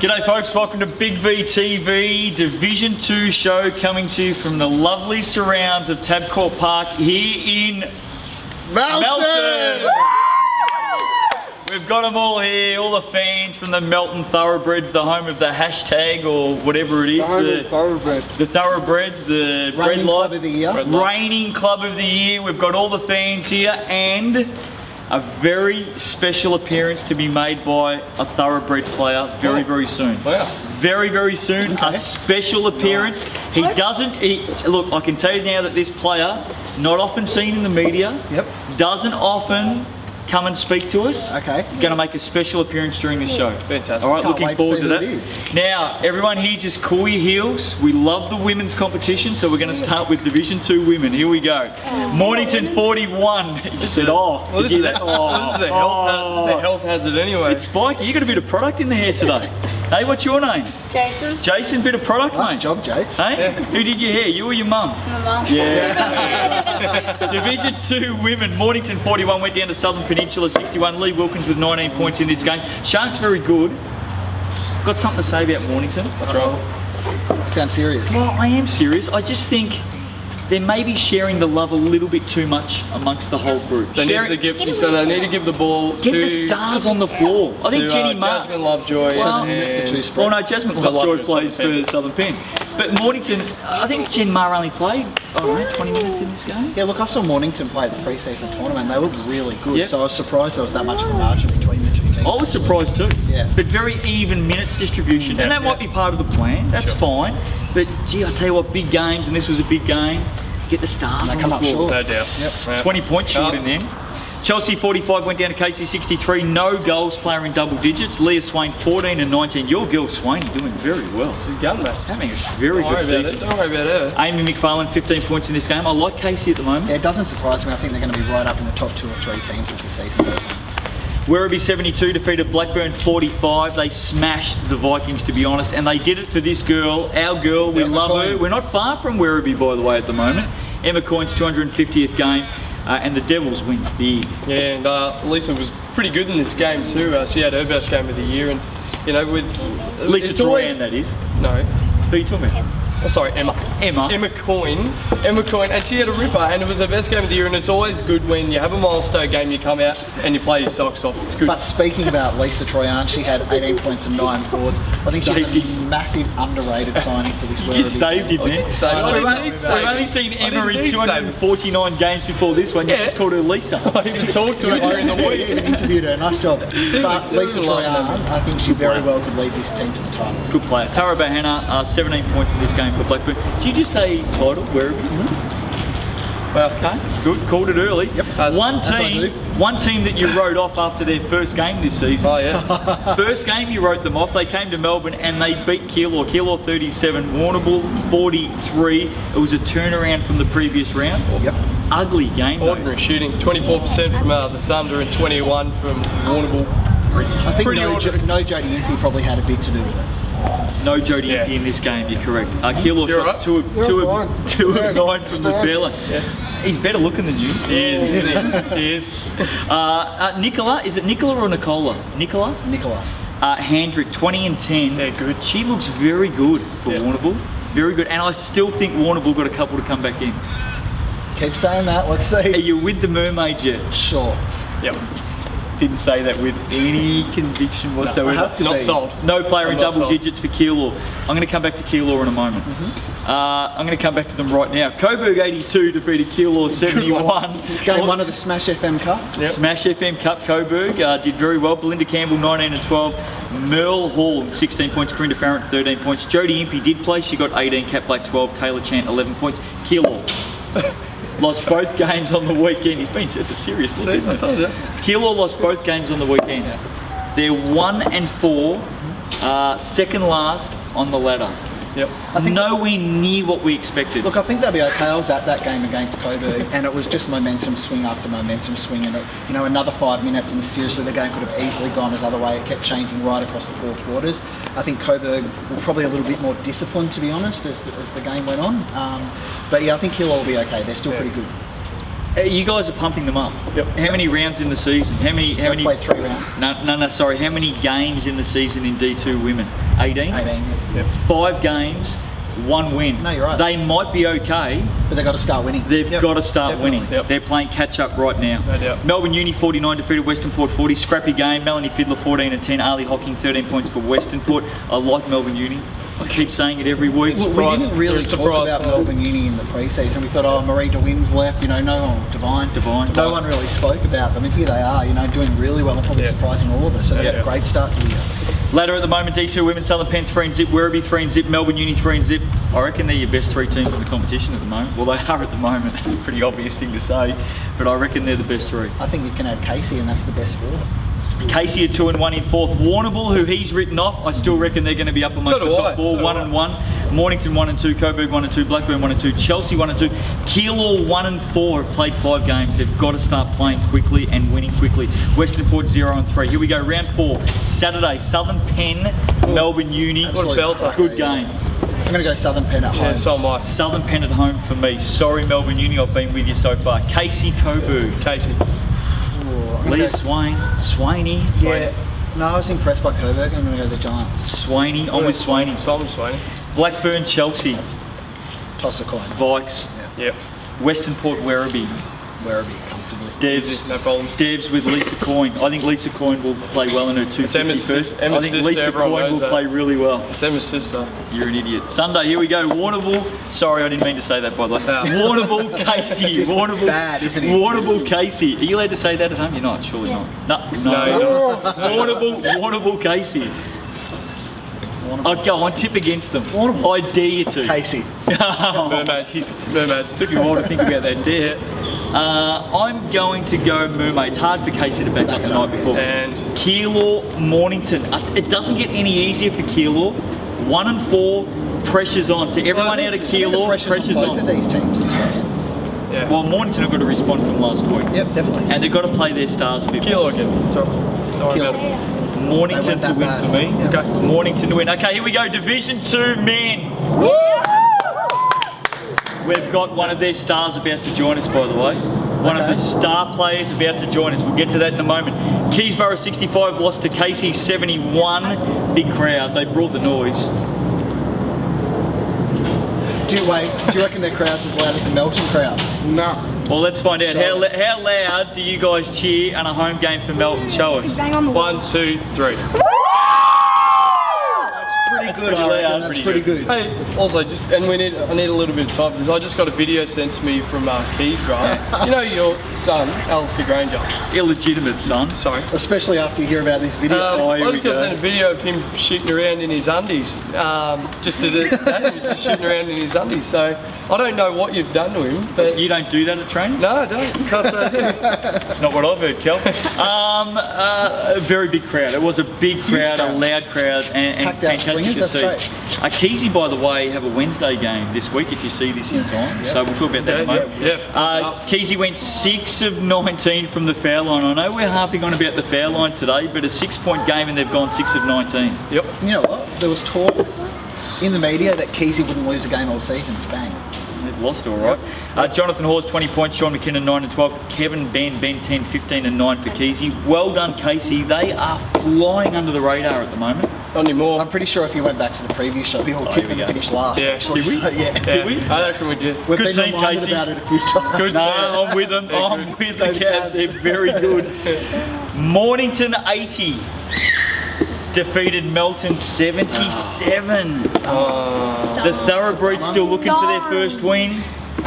G'day folks, welcome to Big V TV Division 2 show coming to you from the lovely surrounds of Tabcorp Park here in Melton. We've got them all here, all the fans from the Melton Thoroughbreds, the home of the hashtag or whatever it is. The Thoroughbreds, the Reigning Club of the Year. Reigning Club of the Year. We've got all the fans here and a very special appearance to be made by a Thoroughbred player very soon. Wow. Very soon, a special appearance. He doesn't, look, I can tell you now that this player, not often seen in the media, doesn't often come and speak to us. Okay. Going to make a special appearance during this show. Fantastic. All right, Can't looking wait to forward see to who that. it is. Now, everyone here, just cool your heels. We love the women's competition, so we're going to start with Division 2 women. Here we go. Mornington 41. He just said, oh. Well, this is a health hazard anyway. It's spiky. You got a bit of product in the hair today. Hey, what's your name? Jason. Jason, bit of product, Nice mate. job, Jace. Hey, who did your hair? You or your mum? My mum. Yeah. Division 2 women. Mornington 41 went down to Southern Peninsula 61. Lee Wilkins with 19 points in this game. Sharks very good. Got something to say about Mornington? What's wrong? Sound serious. Well, I am serious. I just think they're maybe sharing the love a little bit too much amongst the whole group. They need to give the ball Get the stars on the floor. I think Jenny Marr. Jasmine Lovejoy. Well, Well, no, Jasmine Lovejoy plays for Southern Pen. But Mornington, I think Jen Marr only played, I don't know, 20 minutes in this game. Yeah, look, I saw Mornington play the pre-season tournament. They looked really good, Yep. so I was surprised there was that much of a margin between the two teams. I was surprised too. Yeah. But very even minutes distribution. And that might be part of the plan. That's fine. But gee, I tell you what, big games, and this was a big game. Get the stars They on come the up floor. short. No doubt. Yep. 20 points short in them. Chelsea 45 went down to KC 63. No goals, player in double digits. Leah Swain 14 and 19. Your girl Swain doing very well. She's gun, mate. Having a very good season. Don't worry about her. Amy McFarlane 15 points in this game. I like Casey at the moment. Yeah, it doesn't surprise me. I think they're going to be right up in the top 2 or 3 teams as the season goes on. Werribee 72 defeated Blackburn 45. They smashed the Vikings, to be honest, and they did it for this girl, our girl. We love her. We're not far from Werribee, by the way, at the moment. Emma Coyne's 250th game, and the Devils win big. Yeah, and Lisa was pretty good in this game too. She had her best game of the year, and you know, with Lisa it's always- Troyan, that is. No. Who are you talking about? Oh, sorry, Emma. Emma Coyne, and she had a ripper, and it was her best game of the year. And it's always good when you have a milestone game, you come out and you play your socks off. It's good. But speaking about Lisa Troyan, she had 18 points and 9 boards. I think she's a massive underrated signing for this You Werribee just saved him, man. Saved him. We've only seen Emma in 249 games before this one. You just called her Lisa. I even talked to her during the I week. even interviewed her. Nice job. But Lisa love Troyan, I think she very well could lead this team to the title. Good player. Tara Bahana, 17 points in this game for Blackburn. Did you just say title, Werribee? Well, okay, good. Called it early. Yep. One team that you wrote off after their first game this season. Oh yeah. First game you wrote them off. They came to Melbourne and they beat Keilor. Keilor 37, Warrnambool 43. It was a turnaround from the previous round. Yep. Ugly game. though. Ordinary shooting. 24% from the Thunder and 21 from Warrnambool. I think Pretty no Jodie Impey probably had a bit to do with it. No Jodie Impey in this game, you're correct. Keilor You're shot right. two of 9 from the Bella. Yeah. He's better looking than you. He is, isn't he? He is. Nicola, is it Nicola or Nicola? Nicola? Nicola. Handrick, 20 and 10. Yeah, good. She looks very good for Warrnambool. Very good. And I still think Warrnambool got a couple to come back in. Keep saying that. Let's Are see. you with the Mermaid yet? Sure. Yep. Didn't say that with any conviction whatsoever. I have to Not be. sold. No player I'm in not double sold. digits for Keilor. I'm going to come back to Keilor in a moment. I'm going to come back to them right now. Coburg 82 defeated Keilor 71. Game 1 of the Smash FM Cup. Smash FM Cup. Coburg did very well. Belinda Campbell 19 and 12. Merle Hall 16 points. Corinda Farrant 13 points. Jodie Impey did play. She got 18. Cat Black 12. Taylor Chant 11 points. Keilor lost both games on the weekend. It's a serious look, isn't it? Keilor lost both games on the weekend. They're 1 and 4, second last on the ladder. Yep. I think Nowhere near what we expected. Look, I think they'll be okay. I was at that game against Coburg, and it was just momentum swing after momentum swing, and you know, another 5 minutes, and seriously, the game could have easily gone as other way. It kept changing right across the 4 quarters. I think Coburg were probably a little bit more disciplined, to be honest, as the game went on. But yeah, I think Keilor will be okay. They're still pretty good. You guys are pumping them up. Yep. How many rounds in the season? How many? Played 3 rounds. No. Sorry. How many games in the season in D2 women? 18. 18. 5 games, 1 win. No, you're right. They might be okay. But they've got to start winning. They've got to start Definitely. winning. Yep. They're playing catch up right now. No doubt. Melbourne Uni 49 defeated Western Port 40. Scrappy game. Melanie Fiddler 14 and 10. Ali Hocking 13 points for Western Port. I like Melbourne Uni. I keep saying it every week. Well, we didn't really talk about Melbourne Uni in the pre-season. We thought, oh, Marie DeWinn's left, you know, Divine. No one really spoke about them, and here they are, you know, doing really well and probably surprising all of us. So they had a great start to the year. Ladder at the moment, D2 women, Southern Pen 3 and zip, Werribee 3 and zip, Melbourne Uni 3 and zip. I reckon they're your best 3 teams in the competition at the moment. Well, they are at the moment. That's a pretty obvious thing to say, but I reckon they're the best 3. I think you can add Casey, and that's the best 4. Casey are 2 and 1 in 4th. Warrnambool, who he's written off, I still reckon they're going to be up amongst the top 4. 1 and 1. Mornington 1 and 2. Coburg 1 and 2. Blackburn 1 and 2. Chelsea 1 and 2. Keilor 1 and 4 have played 5 games. They've got to start playing quickly and winning quickly. Western Port 0 and 3. Here we go, round 4. Saturday, Southern Pen, Melbourne Uni. What a belter. Good game. I'm going to go Southern Pen at home. Yeah, so am I. Southern Pen at home for me. Sorry, Melbourne Uni, I've been with you so far. Casey, Coburg. Casey. Leah Swaney. Yeah. No, I was impressed by Coburg. I'm going to go the Giants. Swaney, I'm with Swaney. Simon Swaney. Blackburn, Chelsea. Toss a coin. Vikes. Yep. Western Port, Werribee. Werribee, comfortably. Devs. No problems. Devs with Lisa Coyne. I think Lisa Coyne will play well in her 250 first. I Emma's think sister, Lisa Coyne will play really well. It's Emma's sister. You're an idiot. Sunday, here we go. Warrnambool. Sorry, I didn't mean to say that, by the way. No. Warrnambool, Casey. This is Warrnambool. bad, isn't it? Warrnambool, Casey. Are you allowed to say that at home? You're not, surely not. No, you're not. Warrnambool, Casey. I'd go on, tip against them. I dare you to. Casey. Mermaids. Took you a while to think about that dare. I'm going to go Mermaids. Hard for Casey to back up the night before. And Keilor, Mornington. It doesn't get any easier for Keilor. 1 and 4, pressure's on. To everyone out of Keilor, pressure's both on. of these teams this way. yeah. Well, Mornington have got to respond from last week. Yep, definitely. And they've got to play their stars a bit more. Keilor again. Don't worry about it. Mornington to win for me. Yep. Okay, Mornington to win. Okay, here we go. Division 2 men. We've got one of their stars about to join us, by the way. One of the star players about to join us. We'll get to that in a moment. Keysborough 65 lost to Casey 71. Big crowd. They brought the noise. Do you reckon their crowd's as loud as the Melton crowd? No. Well, let's find out. How loud do you guys cheer on a home game for Melton? Show us. Bang on the wall. 1, 2, 3. Pretty good, pretty I reckon. loud, That's pretty pretty good. Hey, also, I need a little bit of time because I just got a video sent to me from Keysborough. You know your son, Alistair Granger. Illegitimate son. Sorry. Especially after you hear about this video. here I we just got go. sent a video of him shooting around in his undies. Just to the stadium, he's just shooting around in his undies. So I don't know what you've done to him, but You don't do that at training? no, I don't. Can't say I do. That's not what I've heard, Kel. A very big crowd. It was a big crowd, a loud crowd, and Packed out fantastic to swingers, see. that's Keysy, by the way, have a Wednesday game this week if you see this in time. So we'll talk about that in a moment. Keysy went 6 of 19 from the foul line. I know we're harping on about the foul line today, but a 6-point game and they've gone 6 of 19. Yep. You know what? There was talk in the media that Keysy wouldn't lose a game all season. Bang. They've lost all right. Jonathan Hawes 20 points, Sean McKinnon 9 and 12, Kevin Ben 10, 15 and 9 for Keysy. Well done, Casey. They are flying under the radar at the moment. Not anymore. I'm pretty sure if you went back to the previous show, we all here tipped we them to go. finish last, Yeah. actually. Did we? So, yeah. Did we? I reckon we did. We've Good been team, reminded Casey. about it a few times. Good No, team. I'm with them. They're I'm good. with Go the the Cavs. Cavs. They're very good. Mornington 80. Defeated Melton 77. The Thoroughbreds still looking for their first win.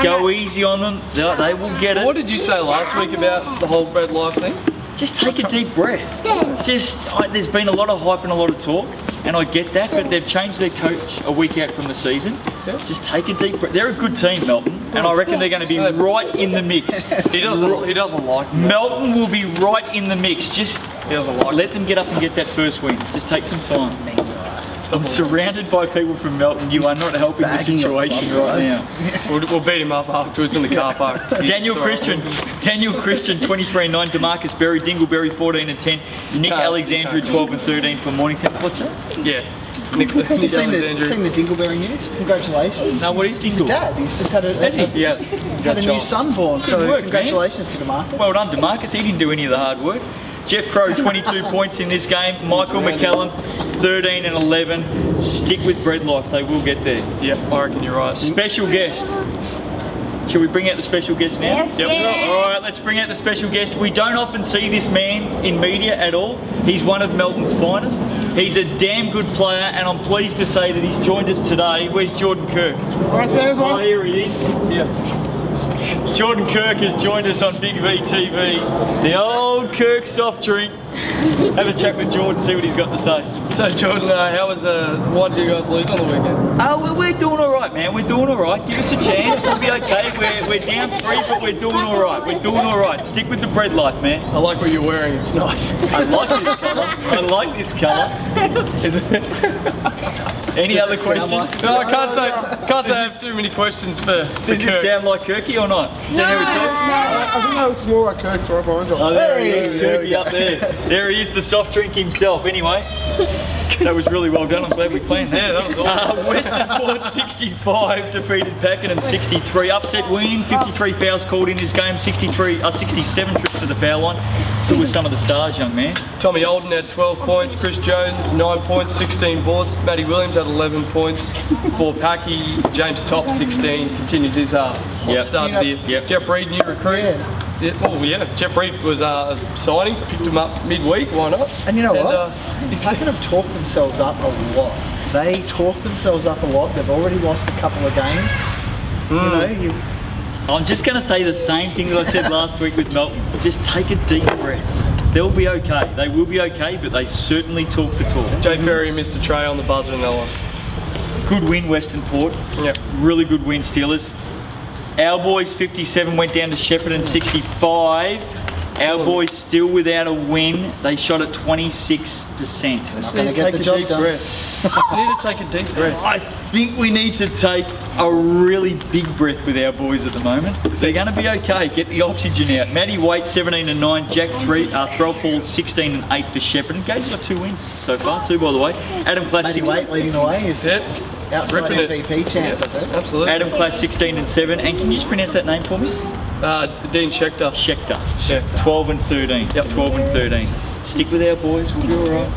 Go easy on them. They will get it. What did you say last week about the whole Bread Life thing? Just take a deep breath. There's been a lot of hype and a lot of talk, and I get that, but they've changed their coach a week out from the season. Just take a deep breath. They're a good team, Melton, and I reckon they're going to be right in the mix. He doesn't like me. Melton will be right in the mix. Just He doesn't like let them get up and get that first win. Just take some time. I'm surrounded by people from Melton. You are not helping the bagging your situation club, right guys. now. We'll beat him up afterwards in the car park. Daniel It's all right. Christian 23 and 9, Demarcus Berry, Dingleberry 14 and 10, Nick Alexandra 12 and 13 for Mornington. What's that? Yeah. Nick You've seen Alexandra. the Dingleberry news? Congratulations. No, what is He's a Dingle? dad. He's just had a, Has he? Yeah. had a new son born, so work, congratulations to DeMarco. Well done, Demarcus. He didn't do any of the hard work. Jeff Crow, 22 points in this game. Michael McCallum, 13 and 11. Stick with Bread Life, they will get there. Yep, I reckon you're right. Special guest. Shall we bring out the special guest now? Yes. Yep. Yeah. All right, let's bring out the special guest. We don't often see this man in media at all. He's one of Melbourne's finest. He's a damn good player, and I'm pleased to say that he's joined us today. Where's Jordan Kirk? Right there, bro. Oh, here he is. Yeah. Jordan Kirk has joined us on Big V TV. The old Kirk soft drink. Have a chat with Jordan, see what he's got to say. So Jordan, why did you guys lose on the weekend? Oh, we're doing all right, man. We're doing all right. Give us a chance. We'll be okay. We're down 3, but we're doing all right. We're doing all right. Stick with the Bread Life, man. I like what you're wearing. It's nice. I like this colour. I like this colour. Is it? Any other questions? No, I can't say I have too many questions for Does this Kirk. sound like Kirky or not? Is that how he talks? I think that was more like Kirk's right behind you. Oh, there he is, There we Kirky go. up there. There he is, the soft drink himself. Anyway, that was really well done. I'm glad we planned that. Yeah, that was awesome. Western Port 65 defeated Pakenham 63. Upset win, 53 fouls called in this game, 67 trips to the foul line. Who were some of the stars, young man? Tommy Olden had 12 points, Chris Jones 9 points, 16 boards, Matty Williams had 11 points for Packy, James Top 16, continued his hot Yep. start of the year. Yep. Jeff Reed, new recruit. Jeff Reed was signing, picked him up midweek, why not? And you know what? He's Pakenham talked themselves up a lot. They talked themselves up a lot. They've already lost a couple of games. You know, I'm just going to say the same thing that I said last week with Melton. Just take a deep breath. They'll be okay. They will be okay, but they certainly talk the talk. Jay Ferry missed a tray on the buzzer and they lost. Good win, Western Port. Yep. Really good win, Steelers. Our boys 57 went down to Shepparton 65. Our boys still without a win. They shot at 26%. not going to get the job done. You need to take a deep breath. I think we need to take a really big breath with our boys at the moment. They're going to be okay. Get the oxygen out. Matty Waite 17 and 9. Jack Threlfall 16 and 8 for Shepparton. Gage got 2 wins so far. 2 by the way. Adam Class Matty 16. Waite leading the way is outside Ripping it. MVP chance, I think. Absolutely. Adam Class 16 and 7. And can you just pronounce that name for me? Dean Schechter. Schechter. Yeah. 12 and 13. Yep, 12 and 13. Stick with our boys, we'll be alright.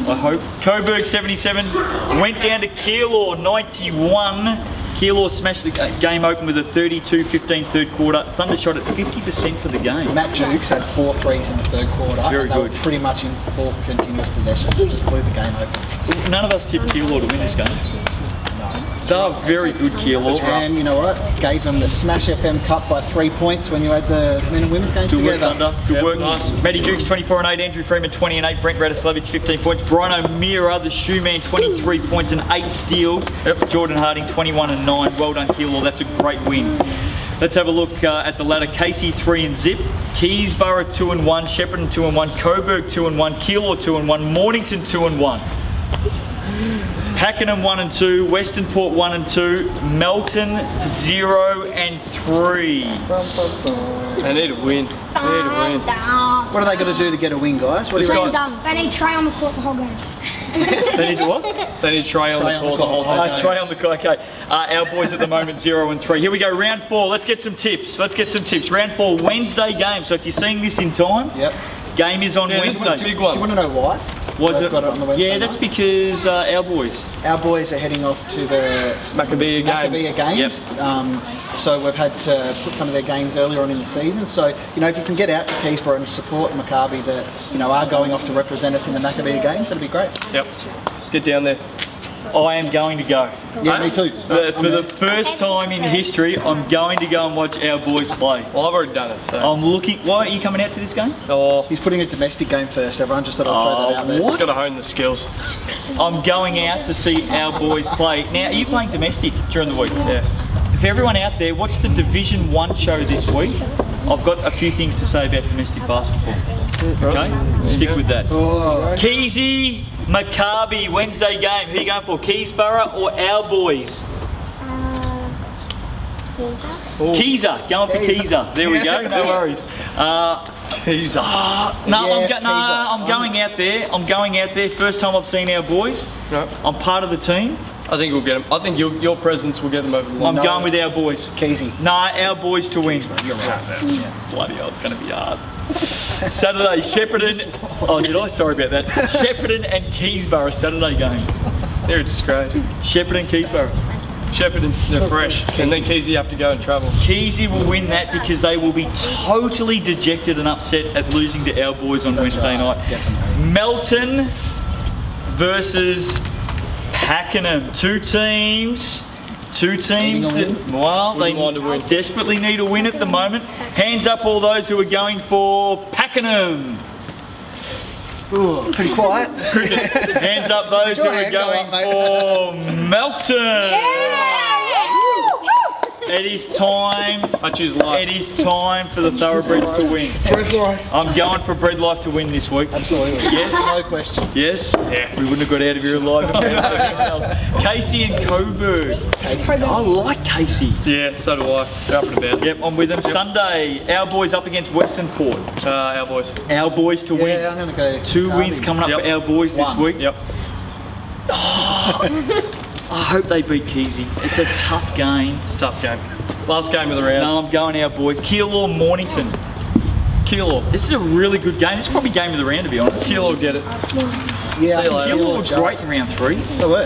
I hope. Coburg 77 went down to Keilor 91. Keilor smashed the game open with a 32-15 third quarter. Thunder shot at 50% for the game. Matt Jukes had 4 threes in the third quarter. Very and they good. were pretty much in 4 continuous possessions. Just blew the game open. None of us tipped Keilor to win this game. They are very good, Keilor. And you know what? Gave them the Smash FM Cup by 3 points when you had the men and women's games Good work, together. Thunder. Good Yep, work. nice. Matty Dukes 24 and 8, Andrew Freeman 20 and 8, Brent Radislavich 15 points, Brian O'Meara, the shoe man, 23 points and 8 steals. Yep. Jordan Harding 21 and 9. Well done, Keilor. That's a great win. Let's have a look at the ladder. Casey 3 and zip, Keysborough 2 and 1, Shepparton 2 and 1, Coburg 2 and 1, Keilor 2 and 1, Mornington 2 and 1. Pakenham 1 and 2, Western Port 1 and 2, Melton 0 and 3. They need a win. They need a win. What are they going to do to get a win, guys? What do you Let's reckon? go. They need Trey on the court the whole game. They need to what? They need Trey on the court the whole time. Trey on the court. Okay. Our boys at the moment 0 and 3. Here we go. Round 4. Let's get some tips. Round 4 Wednesday game. So if you're seeing this in time, Yep. game is on Yeah, this is a Wednesday. big Do you one. want to know why? Was They've it? got it on the Wednesday Yeah, that's night? because our boys. Our boys are heading off to the Maccabea Maccabea games. games. So we've had to put some of their games earlier on in the season. So, you know, if you can get out to Keysborough and support Maccabi that, you know, are going off to represent us in the Maccabea games, that'd be great. Yep. Get down there. I am going to go. Yeah, me too. For the first time in history, I'm going to go and watch our boys play. Well, I've already done it, so. I'm looking. Why are you coming out to this game? Oh, He's putting a domestic game first. Everyone just thought I'd throw that out there. what? got to hone the skills. I'm going out to see our boys play. Now, are you playing domestic during the week? Yeah. For everyone out there, watch the Division 1 show this week. I've got a few things to say about domestic basketball. Okay? Stick with that. Oh, Keysy, Maccabi, Wednesday game. Who are you going for? Keysborough or our boys? Keezer, going for Keezer. There we go, no worries. He's No, Yeah, I'm going out there. I'm going out there. First time I've seen our boys. No. I'm part of the team. I think we'll get them. I think your presence will get them over the line. I'm going with our boys. Keezy. Nah, our boys to win. You're right. Bloody hell, it's going to be hard. Saturday, Shepparton. Oh, did I? Sorry about that. Shepparton and Keysborough Saturday game. They're a disgrace. Shepparton, Keysborough. Shepparton, they're fresh. And then Keysy have to go and travel. Keysy will win that because they will be totally dejected and upset at losing to our boys on Wednesday night. Definitely. Melton versus Pakenham. Two teams that, well, they desperately need a win at the moment. Hands up all those who are going for Pakenham. Ooh, pretty quiet. Hands up those who are going for Melton. It is time. I choose life. It is time for the Thoroughbreds to win. Bread life. I'm going for Bread Life to win this week. Absolutely. Yes. No question. Yes? Yeah. We wouldn't have got out of here alive. Casey and Coburg. Casey. I like Casey. Yeah, so do I. They're up and about. Yep, I'm with them. Sunday, our boys up against Western Port. Our boys. Our boys to win. Yeah, I'm going to go. Two Derby. wins coming up Yep. for our boys this One. week. Yep. I hope they beat Keysy. It's a tough game. It's a tough game. Last game of the round. No, I'm going our boys. Keilor Mornington. Keilor. This is a really good game. This is probably game of the round, to be honest. Keilor get it. Yeah, See you later. Keilor were great in round 3. They were.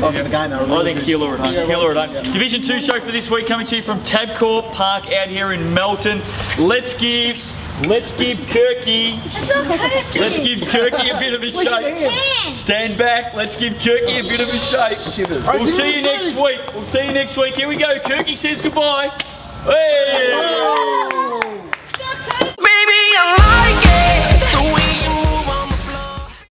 After the game, they were I really think good. Keilor at home. Keilor at home. Division 2 show for this week coming to you from Tabcorp Park out here in Melton. Let's give Kirky a bit of a shake. Stand back. Let's give Kirky a bit of a shake. Shivers. We'll see you next week. We'll see you next week. Here we go. Kirky says goodbye. Hey! Baby, I